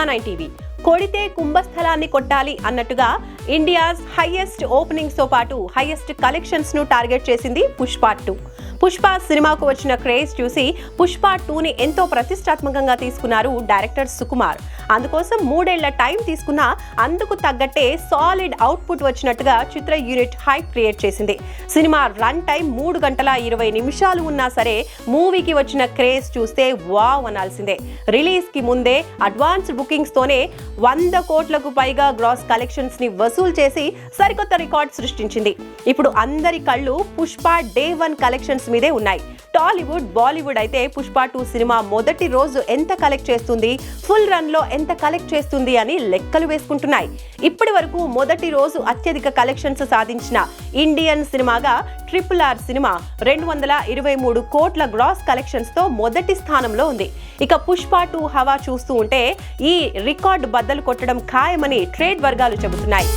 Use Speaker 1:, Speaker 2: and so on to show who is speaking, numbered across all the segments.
Speaker 1: సుమా9 TV కొడితే కుంభస్థలాన్ని కొట్టాలి అన్నట్టుగా ఇండియాస్ హైయెస్ట్ ఓపెనింగ్స్ తో పాటు హైయెస్ట్ కలెక్షన్స్ ను టార్గెట్ చేసింది పుష్ప 2. పుష్ప సినిమాకు వచ్చిన క్రేజ్ చూసి పుష్ప 2ని ఎంతో ప్రతిష్టాత్మకంగా తీసుకున్నారు డైరెక్టర్ సుకుమార్. అందుకోసం 3 ఏళ్ల టైం తీసుకున్నా అందుకు తగ్గట్టే సాలిడ్ అవుట్పుట్ వచ్చినట్టుగా చిత్ర యూనిట్ హైప్ క్రియేట్ చేసింది. సినిమా రన్ టైం 3 గంటల 20 నిమిషాలు ఉన్నా సరే మూవీకి వచ్చిన క్రేజ్ చూస్తే వావ్ అనాల్సిందే. రిలీజ్ కి ముందే అడ్వాన్స్ బుకింగ్స్ తోనే 100 కోట్లకు పైగా గ్రాస్ కలెక్షన్స్ ని వసూలు చేసి సరికొత్త రికార్డ్ సృష్టించింది. ఇప్పుడు అందరి కళ్ళు పుష్ప డే 1 కలెక్షన్స్ మీదే ఉన్నాయి. టాలీవుడ్, బాలీవుడ్ అయితే పుష్ప 2 సినిమా మొదటి రోజు ఎంత కలెక్ట్ చేస్తుంది, ఫుల్ రన్ లో ఎంత కలెక్ట్ చేస్తుంది అని లెక్కలు వేసుకుంటున్నాయి. ఇప్పటి వరకు మొదటి రోజు అత్యధిక కలెక్షన్స్ సాధించిన ఇండియన్ సినిమాగా RRR సినిమా 223 కోట్ల గ్రాస్ కలెక్షన్స్ తో మొదటి స్థానంలో ఉంది. ఇక పుష్ప 2 హవా చూస్తూ ఉంటే ఈ రికార్డు బద్దలు కొట్టడం ఖాయమని ట్రేడ్ వర్గాలు చెబుతున్నాయి.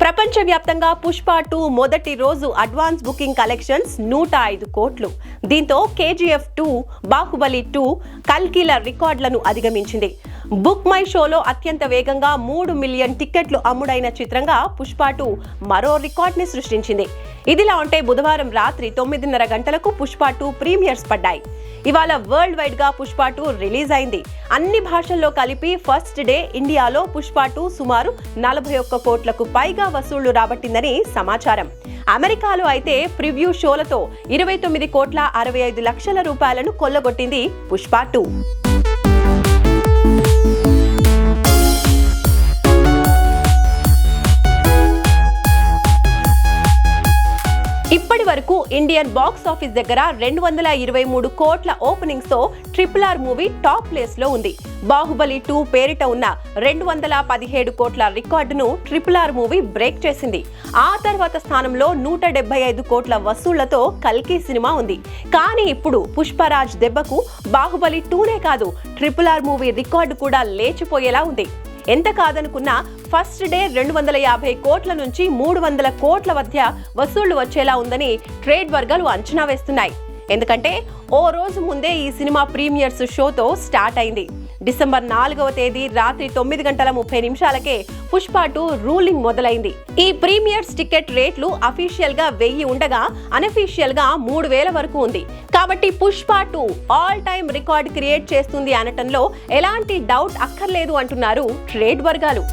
Speaker 1: ప్రపంచవ్యాప్తంగా పుష్ప 2 మొదటి రోజు అడ్వాన్స్ బుకింగ్ కలెక్షన్స్ 105 కోట్లు. దీంతో KGF 2, బాహుబలి 2, కల్కిల రికార్డులను అధిగమించింది. బుక్ మై షోలో అత్యంత వేగంగా 3 మిలియన్ టికెట్లు అమ్ముడైన చిత్రంగా పుష్ప 2 మరో రికార్డ్ ని సృష్టించింది. ఇదిలా ఉంటే బుధవారం రాత్రి 9:30 గంటలకు పుష్ప 2 ప్రీమియర్స్ పడ్డాయి. ఇవాళ వరల్డ్ వైడ్ గా పుష్ప 2 రిలీజ్ అయింది. అన్ని భాషల్లో కలిపి ఫస్ట్ డే ఇండియాలో పుష్ప 2 సుమారు 41 కోట్లకు పైగా వసూళ్లు రాబట్టిందని సమాచారం. అమెరికాలో అయితే ప్రివ్యూ షోలతో 29 కోట్ల 65 లక్షల రూపాయలను కొల్లగొట్టింది పుష్ప 2. ఇప్పటి వరకు ఇండియన్ బాక్స్ ఆఫీస్ దగ్గర 223 కోట్ల ఓపెనింగ్స్ తో RRR మూవీ టాప్ ప్లేస్ లో ఉంది. బాహుబలి 2 పేరిట ఉన్న 217 కోట్ల రికార్డును RRR మూవీ బ్రేక్ చేసింది. ఆ తర్వాత స్థానంలో 175 కోట్ల వసూళ్లతో కల్కి సినిమా ఉంది. కానీ ఇప్పుడు పుష్పరాజ్ దెబ్బకు బాహుబలి 2నే కాదు RRR మూవీ రికార్డు కూడా లేచిపోయేలా ఉంది. ఎంత కాదనుకున్నా ఫస్ట్ డే 250 కోట్ల నుంచి 300 కోట్ల మధ్య వసూళ్లు వచ్చేలా ఉందని ట్రేడ్ వర్గాలు అంచనా వేస్తున్నాయి. ఎందుకంటే ఓ రోజు ముందే ఈ సినిమా ప్రీమియర్స్ షోతో స్టార్ట్ అయింది. డిసెంబర్ 4వ తేదీ రాత్రి 9:30 పుష్ప 2 రూలింగ్ మొదలైంది. ఈ ప్రీమియర్స్ టికెట్ రేట్లు అఫీషియల్ గా 1000 ఉండగా అనఫీషియల్ గా 3000 వరకు ఉంది. కాబట్టి Pushpa 2 all time record create చేస్తుంది అనటంలో ఎలాంటి డౌట్ అక్కర్లేదు అంటున్నారు ట్రేడ్ వర్గాలు.